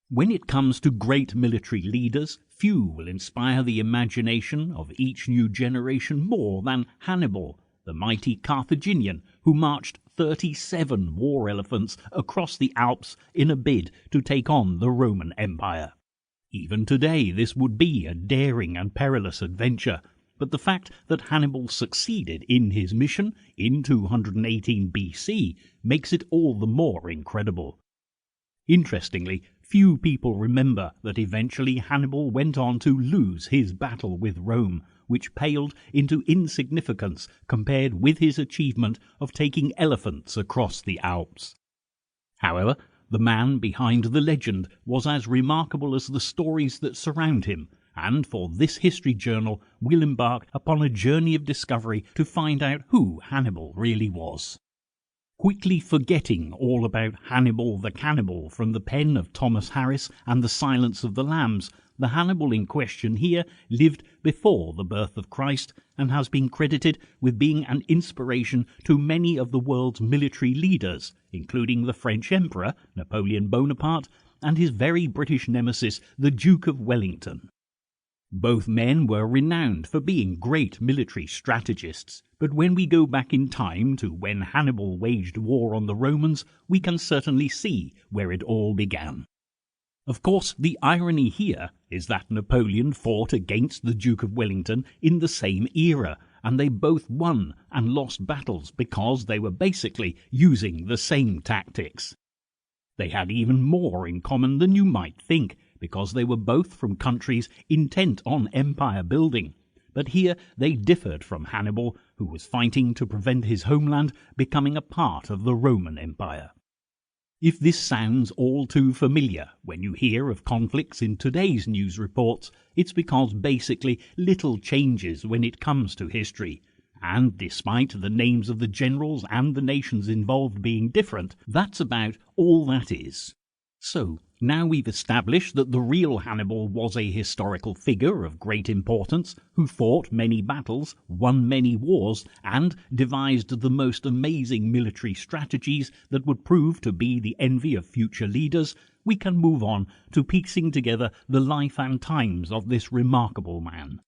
When it comes to great military leaders, few will inspire the imagination of each new generation more than Hannibal, the mighty Carthaginian who marched 37 war elephants across the Alps in a bid to take on the Roman Empire. Even today this would be a daring and perilous adventure, but the fact that Hannibal succeeded in his mission in 218 BC makes it all the more incredible. Interestingly, few people remember that eventually Hannibal went on to lose his battle with Rome, which paled into insignificance compared with his achievement of taking elephants across the Alps. However, the man behind the legend was as remarkable as the stories that surround him, and for this history journal we'll embark upon a journey of discovery to find out who Hannibal really was. Quickly forgetting all about Hannibal the Cannibal from the pen of Thomas Harris and The Silence of the Lambs, the Hannibal in question here lived before the birth of Christ and has been credited with being an inspiration to many of the world's military leaders, including the French Emperor, Napoleon Bonaparte, and his very British nemesis, the Duke of Wellington. Both men were renowned for being great military strategists, but when we go back in time to when Hannibal waged war on the Romans, we can certainly see where it all began. Of course, the irony here is that Napoleon fought against the Duke of Wellington in the same era, and they both won and lost battles because they were basically using the same tactics. They had even more in common than you might think, because they were both from countries intent on empire building. But here they differed from Hannibal, who was fighting to prevent his homeland becoming a part of the Roman Empire. If this sounds all too familiar when you hear of conflicts in today's news reports, it's because basically little changes when it comes to history. And despite the names of the generals and the nations involved being different, that's about all that is. So, now we've established that the real Hannibal was a historical figure of great importance who fought many battles, won many wars, and devised the most amazing military strategies that would prove to be the envy of future leaders, we can move on to piecing together the life and times of this remarkable man.